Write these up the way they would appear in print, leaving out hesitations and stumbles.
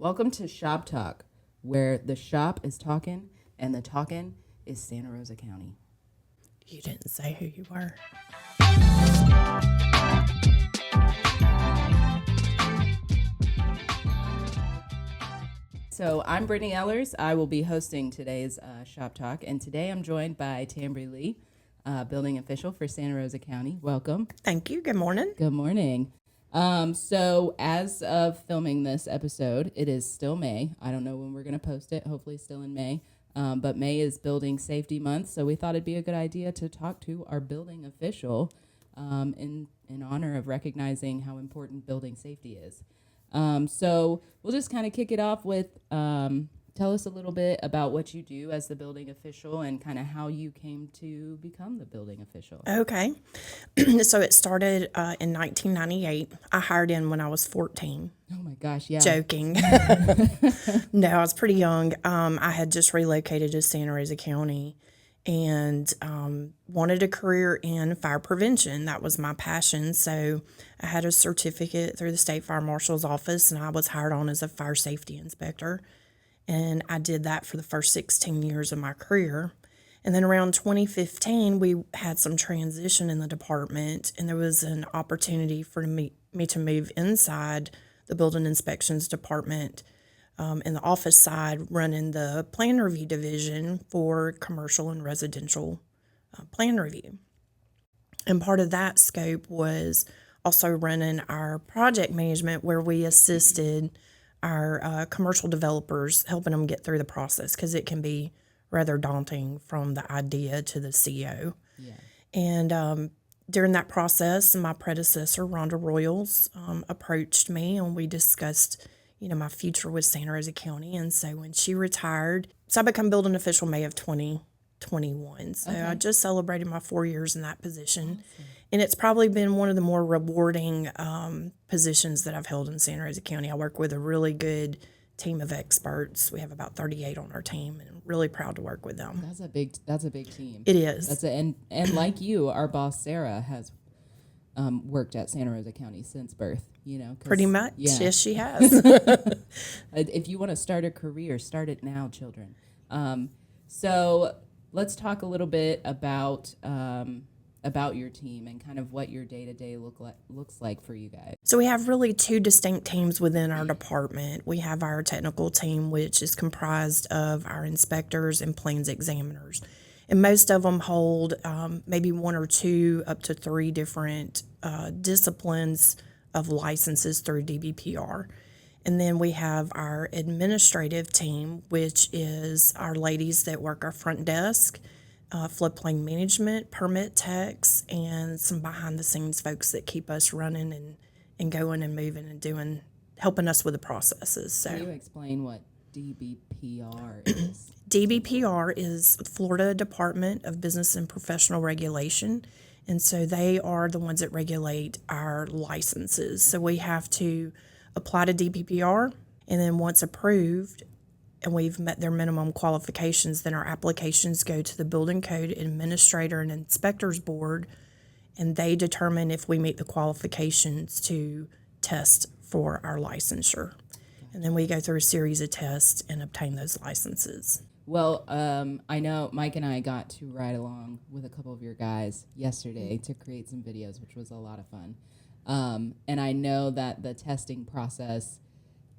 Welcome to Shop Talk, where the shop is talking and the talking is Santa Rosa County. You didn't say who you were. So I'm Brittany Ellers. I will be hosting today's Shop Talk, and today I'm joined by Tambre, building official for Santa Rosa County. Welcome. Thank you. Good morning. Good morning. So as of filming this episode, it is still May. I don't know when we're going to post it. Hopefully still in May. But May is Building Safety Month, so we thought it'd be a good idea to talk to our building official in honor of recognizing how important building safety is. So we'll just kind of kick it off with tell us a little bit about what you do as the building official and kind of how you came to become the building official. Okay. So it started in 1998. I hired in when I was 14. Oh my gosh, yeah. Joking. No, I was pretty young. I had just relocated to Santa Rosa County and wanted a career in fire prevention. That was my passion. So I had a certificate through the State Fire Marshal's office, and I was hired on as a fire safety inspector. And I did that for the first 16 years of my career. And then around 2015, we had some transition in the department, and there was an opportunity for me to move inside the building inspections department in the office side, running the plan review division for commercial and residential plan review. And part of that scope was also running our project management, where we assisted our commercial developers, helping them get through the process, because it can be rather daunting from the idea to the CO. Yeah. And during that process, my predecessor, Rhonda Royals, approached me, and we discussed, my future with Santa Rosa County. And so when she retired, I became building official May of 2021. So I just celebrated my 4 years in that position. Awesome. And it's probably been one of the more rewarding positions that I've held in Santa Rosa County. I work with a really good team of experts. We have about 38 on our team, and I'm really proud to work with them. That's a big team. It is. And like you, our boss Sarah has worked at Santa Rosa County since birth. Pretty much. Yeah. Yes, she has. If you want to start a career, start it now, children. So let's talk a little bit about your team and kind of what your day-to-day looks like for you guys. So we have really two distinct teams within our department. We have our technical team, which is comprised of our inspectors and plans examiners. And most of them hold maybe one or two up to three different disciplines of licenses through DBPR. And then we have our administrative team, which is our ladies that work our front desk, floodplain management, permit techs, and some behind-the-scenes folks that keep us running and going and moving and helping us with the processes. So, can you explain what DBPR is? DBPR is Florida Department of Business and Professional Regulation, and so they are the ones that regulate our licenses. So we have to apply to DBPR, and then once approved, and we've met their minimum qualifications, then our applications go to the Building Code Administrator and Inspectors Board, and they determine if we meet the qualifications to test for our licensure. And then we go through a series of tests and obtain those licenses. Well, I know Mike and I got to ride along with a couple of your guys yesterday to create some videos, which was a lot of fun. And I know that the testing process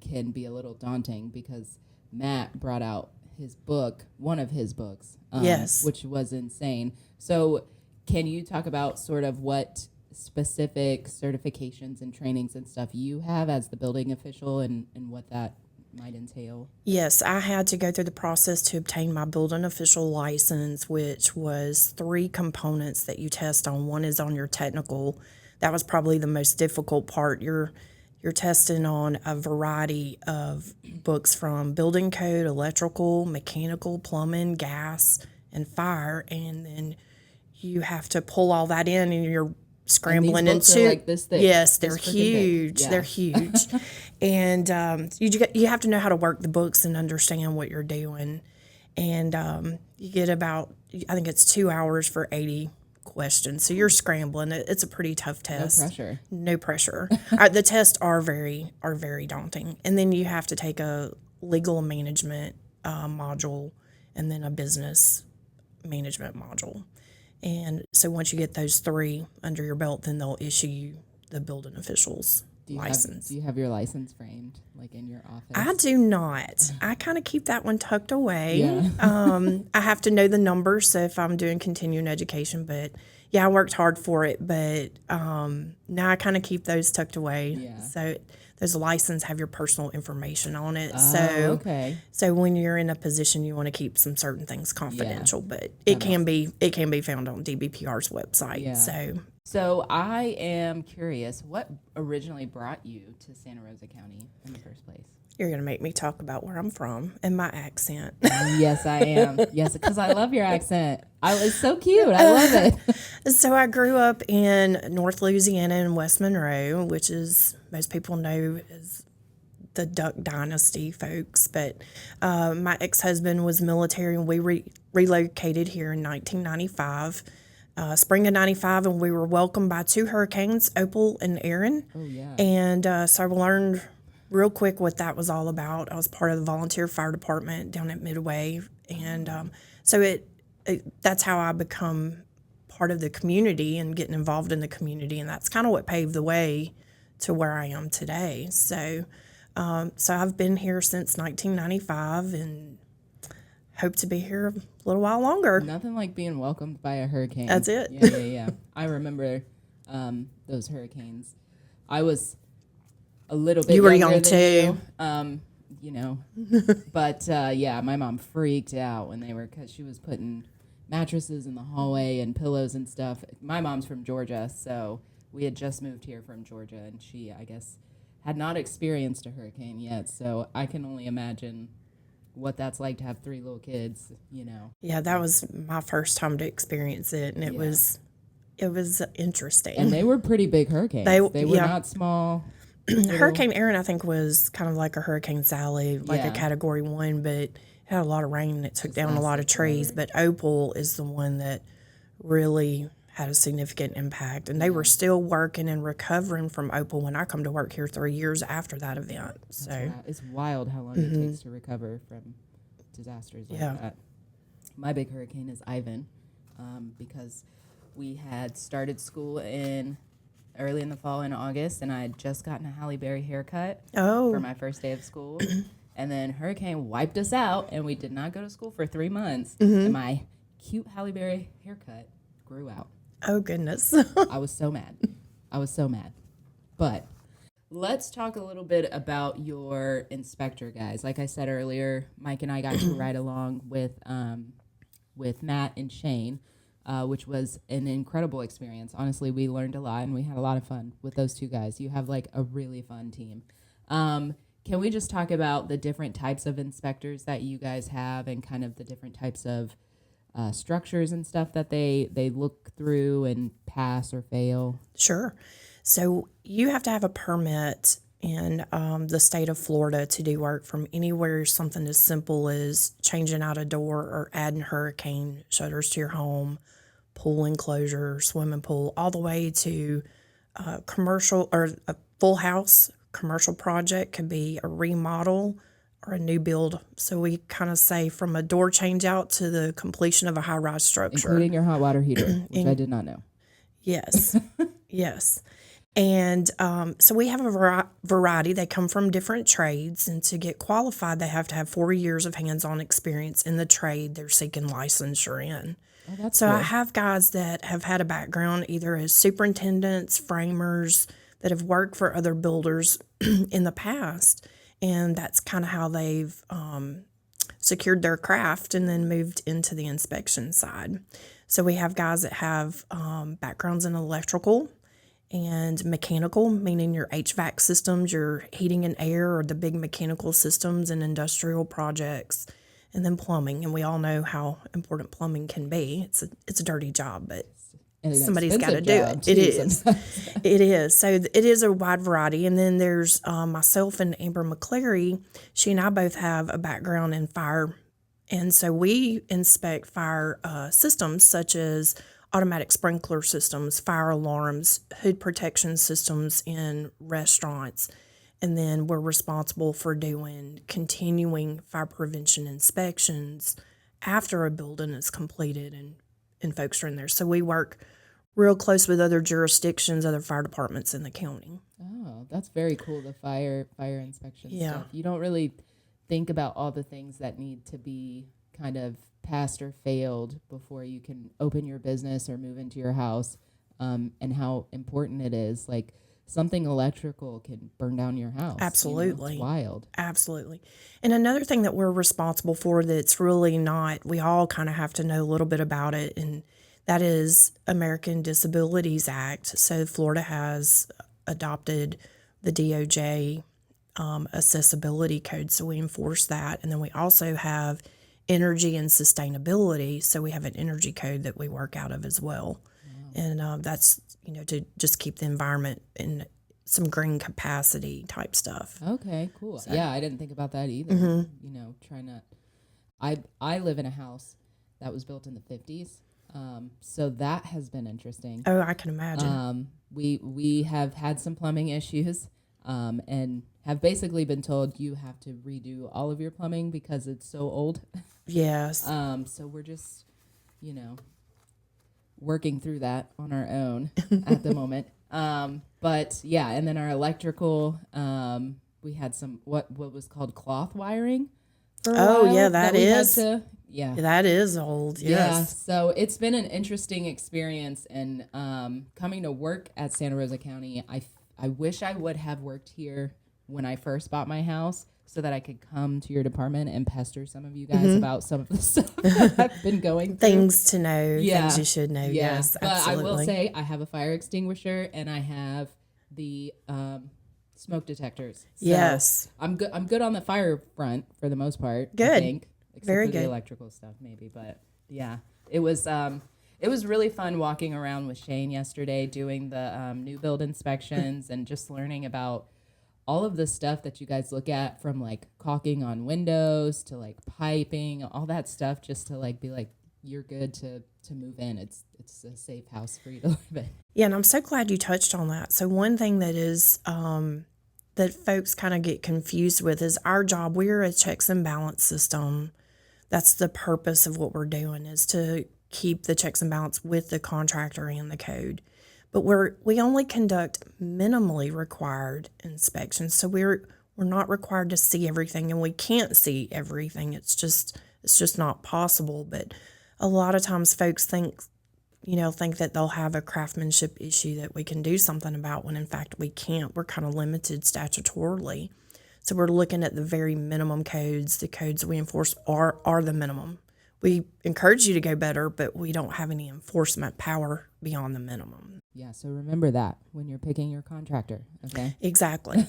can be a little daunting because Matt brought out his book, one of his books, yes, which was insane. So can you talk about sort of what specific certifications and trainings and stuff you have as the building official and what that might entail? Yes, I had to go through the process to obtain my building official license, which was 3 components that you test on. One is on your technical. That was probably the most difficult part. You're testing on a variety of books from building code, electrical, mechanical, plumbing, gas, and fire, and then you have to pull all that in, and you're scrambling and these books are like this thick. Yes, they're huge. Yeah. They're huge, and you have to know how to work the books and understand what you're doing. And you get about, I think it's 2 hours for 80 questions. So you're scrambling. It's a pretty tough test. No pressure. No pressure. The tests are very daunting. And then you have to take a legal management module and then a business management module. And so once you get those 3 under your belt, then they'll issue you the building officials license. Do you have your license framed, like in your office? I do not. I kind of keep that one tucked away. Yeah. I have to know the numbers, so if I'm doing continuing education, but yeah, I worked hard for it, but now I kind of keep those tucked away. Yeah. So those license have your personal information on it. Oh, So when you're in a position, you want to keep some certain things confidential, but it can be found on DBPR's website. Yeah. So I am curious, what originally brought you to Santa Rosa County in the first place? You're going to make me talk about where I'm from and my accent. Yes, I am. Yes, because I love your accent. It's so cute. I love it. So I grew up in North Louisiana in West Monroe, which is, most people know as the Duck Dynasty folks. But my ex-husband was military, and we relocated here in 1995. Spring of 95, and we were welcomed by 2 hurricanes, Opal and Aaron. Oh, yeah. And so I learned real quick what that was all about. I was part of the volunteer fire department down at Midway. And so that's how I become part of the community and getting involved in the community. And that's kind of what paved the way to where I am today. So I've been here since 1995 and hope to be here a little while longer. Nothing like being welcomed by a hurricane. That's it. Yeah. I remember those hurricanes. I was a little bit. You were younger young than too. But yeah, my mom freaked out when because she was putting mattresses in the hallway and pillows and stuff. My mom's from Georgia, so we had just moved here from Georgia, and she, I guess, had not experienced a hurricane yet. So I can only imagine what that's like to have 3 little kids, Yeah, that was my first time to experience it, and it was interesting. And they were pretty big hurricanes. They were not small. Hurricane Aaron, I think, was kind of like a Hurricane Sally, like a Category 1, but it had a lot of rain and it took down a lot of trees. But Opal is the one that really had a significant impact. And they were still working and recovering from Opal when I come to work here 3 years after that event. So it's wild how long it takes to recover from disasters like that. My big hurricane is Ivan, because we had started school early in the fall in August, and I had just gotten a Halle Berry haircut for my first day of school. And then hurricane wiped us out, and we did not go to school for 3 months. And my cute Halle Berry haircut grew out. Oh, goodness. I was so mad. But let's talk a little bit about your inspector guys. Like I said earlier, Mike and I got to ride along with Matt and Shane, which was an incredible experience. Honestly, we learned a lot, and we had a lot of fun with those 2 guys. You have like a really fun team. Can we just talk about the different types of inspectors that you guys have and kind of the different types of structures and stuff that they look through and pass or fail? Sure. So you have to have a permit in the state of Florida to do work from anywhere, something as simple as changing out a door or adding hurricane shutters to your home, pool enclosure, swimming pool, all the way to commercial or a full house commercial project. Could be a remodel or a new build. So we kind of say from a door change out to the completion of a high-rise structure. Including your hot water heater, which I did not know. Yes. Yes. And so we have a variety. They come from different trades. And to get qualified, they have to have 4 years of hands-on experience in the trade they're seeking licensure in. Oh, that's so cool. I have guys that have had a background either as superintendents, framers, that have worked for other builders in the past. And that's kind of how they've secured their craft and then moved into the inspection side. So we have guys that have backgrounds in electrical and mechanical, meaning your HVAC systems, your heating and air, or the big mechanical systems and industrial projects, and then plumbing. And we all know how important plumbing can be. It's a dirty job, but somebody's got to do it. It is. It is. So it is a wide variety. And then there's myself and Amber McCleary. She and I both have a background in fire. And so we inspect fire systems such as automatic sprinkler systems, fire alarms, hood protection systems in restaurants. And then we're responsible for doing continuing fire prevention inspections after a building is completed and folks are in there. So we work real close with other jurisdictions, other fire departments in the county. Oh, that's very cool, the fire inspection stuff. You don't really think about all the things that need to be kind of passed or failed before you can open your business or move into your house, and how important it is. Like, something electrical can burn down your house. Absolutely. It's wild. Absolutely. And another thing that we're responsible for that's really not, we all kind of have to know a little bit about it, and that is American Disabilities Act. So Florida has adopted the DOJ accessibility code, so we enforce that. And then we also have energy and sustainability, so we have an energy code that we work out of as well. And that's, to just keep the environment in some green capacity type stuff. Okay, cool. So. Yeah, I didn't think about that either. Mm-hmm. Trying to, I live in a house that was built in the 50s. So that has been interesting. Oh, I can imagine. We have had some plumbing issues, and have basically been told you have to redo all of your plumbing because it's so old. Yes. So we're just, working through that on our own at the moment. But yeah, and then our electrical, we had some what was called cloth wiring for a while. Yeah, that is. Yeah, that is old. Yes. Yeah, so it's been an interesting experience, and coming to work at Santa Rosa County, I wish I would have worked here when I first bought my house, so that I could come to your department and pester some of you guys about some of the stuff that I've been going through. Things to know, things you should know. Yeah. Yes, but absolutely. I will say I have a fire extinguisher and I have the smoke detectors. So yes. I'm good on the fire front for the most part. Good. I think, except Very for good. the electrical stuff maybe, but yeah, it was really fun walking around with Shane yesterday doing the new build inspections and just learning about all of the stuff that you guys look at, from like caulking on windows to like piping, all that stuff, just to like be like, you're good to move in. It's a safe house for you to live in. Yeah, and I'm so glad you touched on that. So one thing that is that folks kind of get confused with is our job. We're a checks and balance system. That's the purpose of what we're doing, is to keep the checks and balance with the contractor and the code. But we only conduct minimally required inspections, so we're not required to see everything, and we can't see everything. It's just not possible. But a lot of times, folks think that they'll have a craftsmanship issue that we can do something about, when in fact we can't. We're kind of limited statutorily, so we're looking at the very minimum codes. The codes we enforce are the minimum. We encourage you to go better, but we don't have any enforcement power beyond the minimum. Yeah, so remember that when you're picking your contractor, okay? Exactly.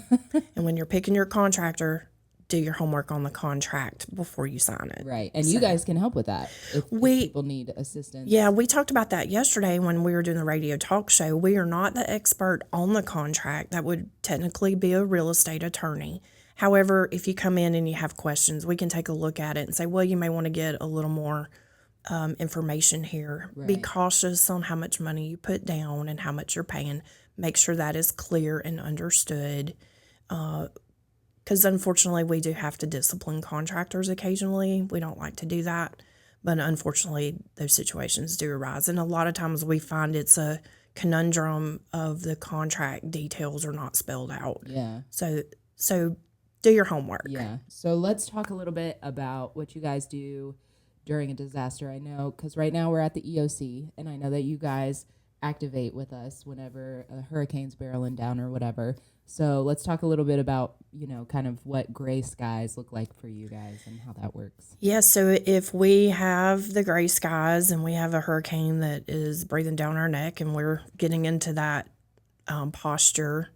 And when you're picking your contractor, do your homework on the contract before you sign it. Right, and you guys can help with that if people need assistance. Yeah, we talked about that yesterday when we were doing the radio talk show. We are not the expert on the contract. That would technically be a real estate attorney. However, if you come in and you have questions, we can take a look at it and say, well, you may want to get a little more information here. Right. Be cautious on how much money you put down and how much you're paying. Make sure that is clear and understood. Because unfortunately, we do have to discipline contractors occasionally. We don't like to do that. But unfortunately, those situations do arise. And a lot of times we find it's a conundrum of the contract details are not spelled out. Yeah. So do your homework. Yeah. So let's talk a little bit about what you guys do during a disaster. I know, because right now we're at the EOC, and I know that you guys activate with us whenever a hurricane's barreling down or whatever. So let's talk a little bit about, kind of what gray skies look like for you guys and how that works. Yeah, so if we have the gray skies and we have a hurricane that is breathing down our neck and we're getting into that posture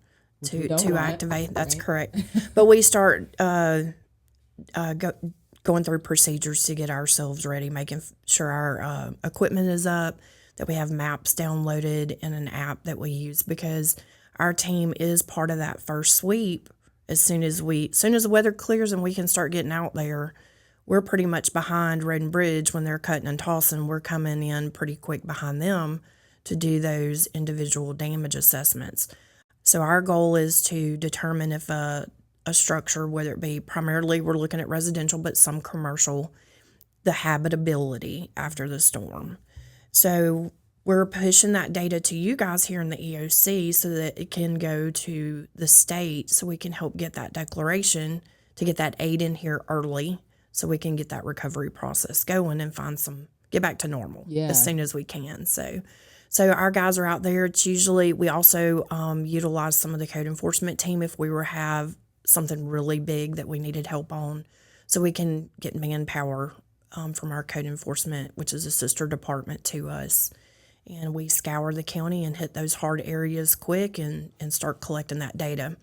to activate, that's right. Correct. But we start going through procedures to get ourselves ready, making sure our equipment is up, that we have maps downloaded in an app that we use, because our team is part of that first sweep. As soon as the weather clears and we can start getting out there, we're pretty much behind Road and Bridge when they're cutting and tossing. We're coming in pretty quick behind them to do those individual damage assessments. So our goal is to determine if a structure, whether it be primarily we're looking at residential, but some commercial, the habitability after the storm. So we're pushing that data to you guys here in the EOC so that it can go to the state so we can help get that declaration to get that aid in here early so we can get that recovery process going and get back to normal as soon as we can. So our guys are out there. It's usually, we also utilize some of the code enforcement team if we have something really big that we needed help on. So we can get manpower from our code enforcement, which is a sister department to us. And we scour the county and hit those hard areas quick and start collecting that data.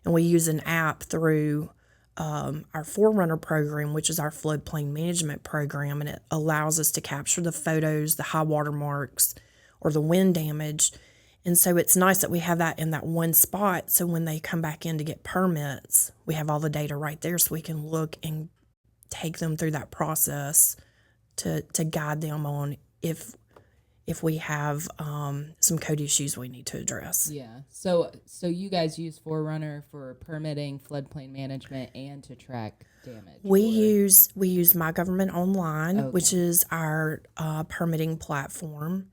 And we use an app through our Forerunner program, which is our floodplain management program, and it allows us to capture the photos, the high water marks, or the wind damage. And so it's nice that we have that in that one spot. So when they come back in to get permits, we have all the data right there so we can look and take them through that process to guide them on if we have some code issues we need to address. Yeah. So you guys use Forerunner for permitting, floodplain management, and to track damage? We use My Government Online, which is our permitting platform.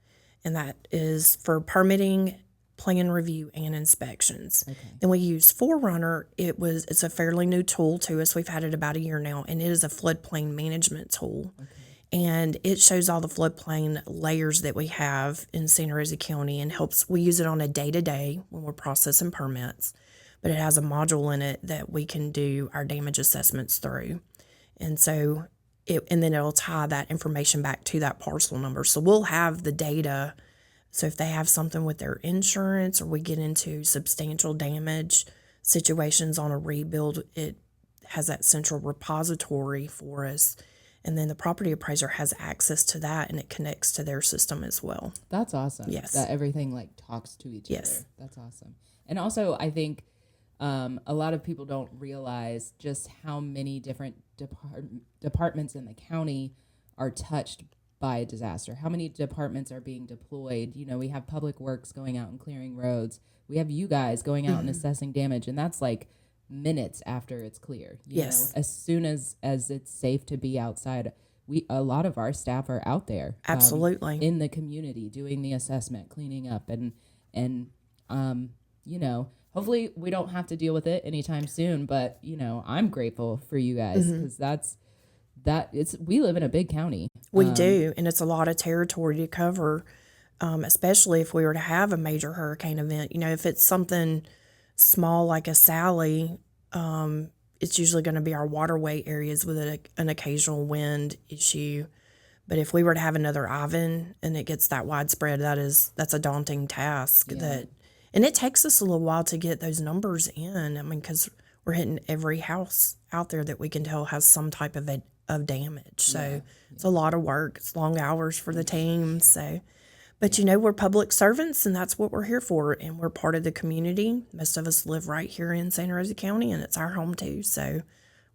And that is for permitting, plan review, and inspections. Okay. And we use Forerunner. It's a fairly new tool to us. We've had it about a year now, and it is a floodplain management tool. Okay. And it shows all the floodplain layers that we have in Santa Rosa County and we use it on a day-to-day when we're processing permits. But it has a module in it that we can do our damage assessments through. And so and then it'll tie that information back to that parcel number. So we'll have the data. So if they have something with their insurance or we get into substantial damage situations on a rebuild, it has that central repository for us. And then the property appraiser has access to that and it connects to their system as well. That's awesome. Yes. That everything talks to each other. That's awesome. And also I think a lot of people don't realize just how many different departments in the county are touched by a disaster. How many departments are being deployed? We have Public Works going out and clearing roads. We have you guys going out and assessing damage, and that's minutes after it's clear. You know, as soon as it's safe to be outside, a lot of our staff are out there. Absolutely. In the community doing the assessment, cleaning up, and hopefully we don't have to deal with it anytime soon, but I'm grateful for you guys because we live in a big county. We do, and it's a lot of territory to cover, especially if we were to have a major hurricane event. If it's something small like a Sally, it's usually going to be our waterway areas with an occasional wind issue. But if we were to have another Ivan and it gets that widespread, that's a daunting task. And it takes us a little while to get those numbers in. I mean, because we're hitting every house out there that we can tell has some type of damage. So it's a lot of work. It's long hours for the team. So, but we're public servants, and that's what we're here for. And we're part of the community. Most of us live right here in Santa Rosa County, and it's our home too. So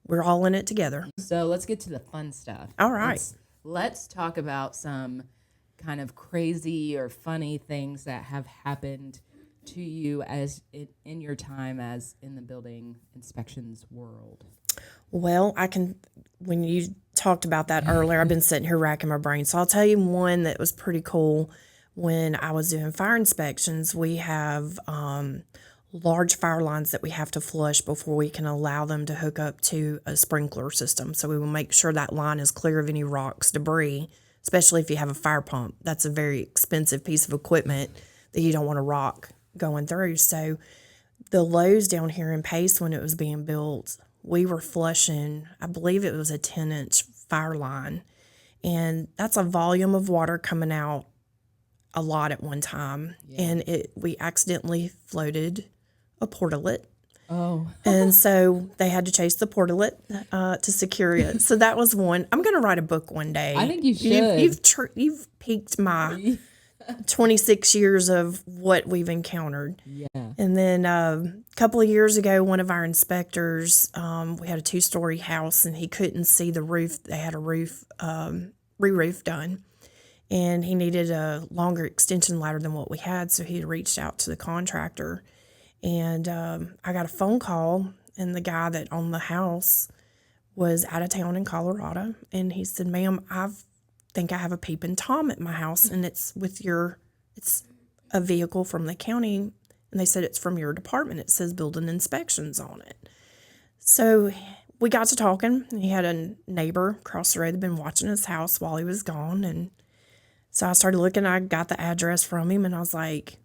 we're all in it together. So let's get to the fun stuff. All right. Let's talk about some kind of crazy or funny things that have happened to you as in your time as in the building inspections world. Well, when you talked about that earlier, I've been sitting here racking my brain. So I'll tell you one that was pretty cool. When I was doing fire inspections, we have large fire lines that we have to flush before we can allow them to hook up to a sprinkler system. So we will make sure that line is clear of any rocks, debris, especially if you have a fire pump. That's a very expensive piece of equipment that you don't want a rock going through. So the Lowe's down here in Pace, when it was being built, we were flushing, I believe it was a 10-inch fire line. And that's a volume of water coming out a lot at one time. Yeah. And we accidentally floated a portalet. Oh. And so they had to chase the portalet to secure it. So that was one. I'm going to write a book one day. I think you should. You've piqued my 26 years of what we've encountered. Yeah. And then a couple of years ago, one of our inspectors, we had a 2-story house, and he couldn't see the roof. They had a roof, re-roof done, and he needed a longer extension ladder than what we had, so he had reached out to the contractor. And I got a phone call, and the guy that owned the house was out of town in Colorado, and he said, "Ma'am, think I have a peeping Tom at my house, and it's a vehicle from the county, and they said it's from your department. It says building inspections on it." So we got to talking. He had a neighbor across the road that had been watching his house while he was gone, and so I started looking. I got the address from him, and I was like,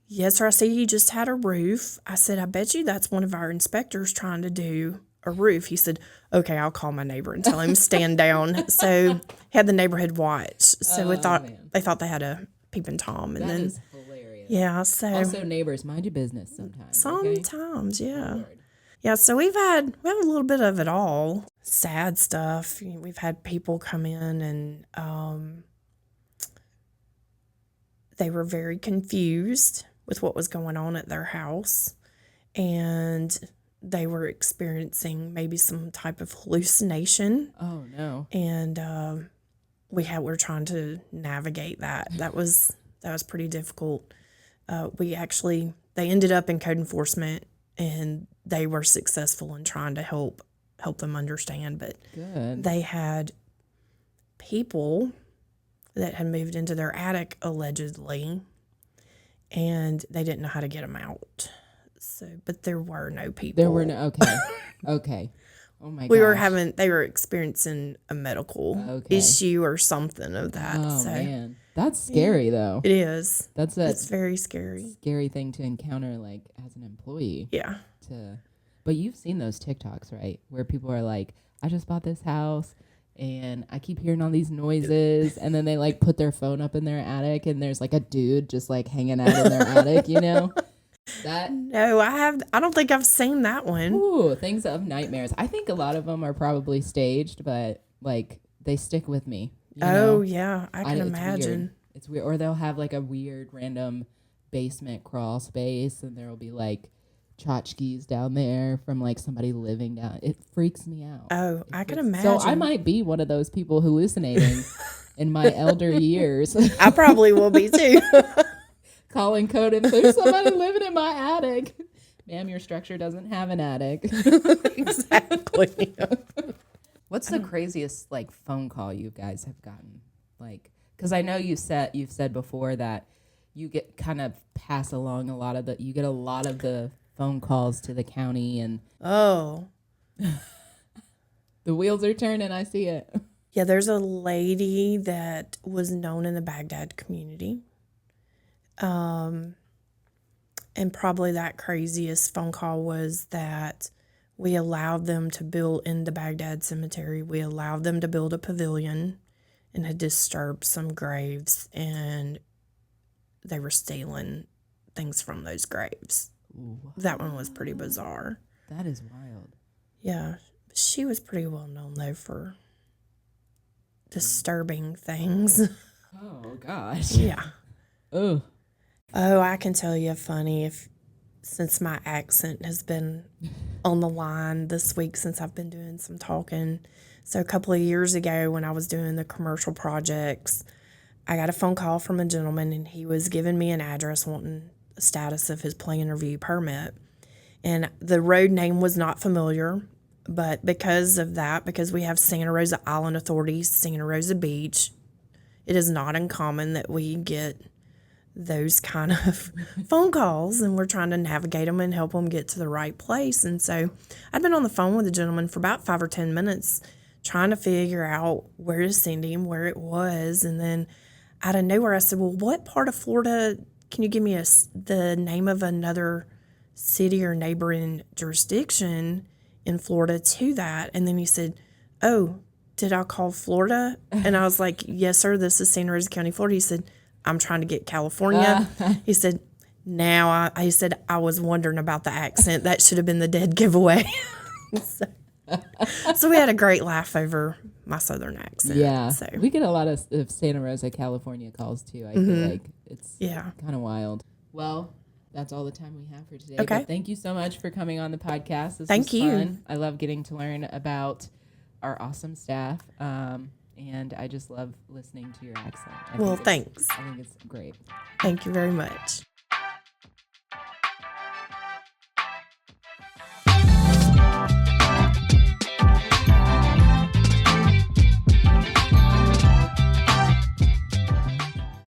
"Yes, sir, I see you just had a roof." I said, "I bet you that's one of our inspectors trying to do a roof." He said, "Okay, I'll call my neighbor and tell him to stand down." So had the neighborhood watch. So they thought they had a peeping Tom, and That then is hilarious. yeah. So Also, neighbors, mind your business sometimes. Okay? sometimes, yeah, Lord. yeah. So we have a little bit of it all. Sad stuff. We've had people come in, and they were very confused with what was going on at their house, and they were experiencing maybe some type of hallucination, Oh no. and we're trying to navigate that. That was pretty difficult. They ended up in code enforcement, and they were successful in trying to help them understand. But Good. they had people that had moved into their attic allegedly, and they didn't know how to get them out. So, but there were no people. There were no. Okay. Okay. Oh my. They were experiencing a medical issue or something of that. Oh so man, that's scary though. it is. It's It's very scary. scary thing to encounter, like as an employee. Yeah. But you've seen those TikToks, right? Where people are like, "I just bought this house, and I keep hearing all these noises," and then they like put their phone up in their attic, and there's like a dude just like hanging out in their attic, you know? No, I don't think I've seen that one. Ooh, things of nightmares. I think a lot of them are probably staged, but like they stick with me. Oh yeah, I can It's imagine. weird. It's weird. Or they'll have like a weird random basement crawl space, and there will be like tchotchkes down there from like somebody living down. It freaks me out. Oh, I can imagine. So I might be one of those people hallucinating in my elder years. I probably will be too. Calling code and there's somebody living in my attic. Ma'am, your structure doesn't have an attic. Exactly. What's the craziest like phone call you guys have gotten? Like, because I know you've said before that you get kind of pass along you get a lot of the phone calls to the county, and Oh. the wheels are turning. I see it. Yeah, there's a lady that was known in the Baghdad community. And probably that craziest phone call was that we allowed them to build in the Baghdad cemetery. We allowed them to build a pavilion and had disturbed some graves, and they were stealing things from those graves. Ooh, That one was pretty bizarre. that is wild. Yeah, she was pretty well known though for disturbing things. Oh gosh. Yeah. Oh. Oh, I can tell you funny since my accent has been on the line this week since I've been doing some talking. So a couple of years ago when I was doing the commercial projects, I got a phone call from a gentleman, and he was giving me an address wanting the status of his plan review permit. And the road name was not familiar, but because we have Santa Rosa Island Authority, Santa Rosa Beach, it is not uncommon that we get those kind of phone calls, and we're trying to navigate them and help them get to the right place. And so I'd been on the phone with the gentleman for about 5 or 10 minutes trying to figure out where to send him, where it was. And then out of nowhere, I said, "Well, what part of Florida, can you give me the name of another city or neighboring jurisdiction in Florida to that?" And then he said, "Oh, did I call Florida?" And I was like, "Yes, sir, this is Santa Rosa County, Florida." He said, "I'm trying to get California." He said, he said, "I was wondering about the accent. That should have been the dead giveaway." So we had a great laugh over my Southern accent. Yeah. So. We get a lot of Santa Rosa, California calls too. I feel like it's kind of wild. Well, that's all the time we have for today. Okay. But thank you so much for coming on the podcast. This Thank was you. fun. I love getting to learn about our awesome staff. And I just love listening to your accent. Well, thanks. I think it's great. Thank you very much.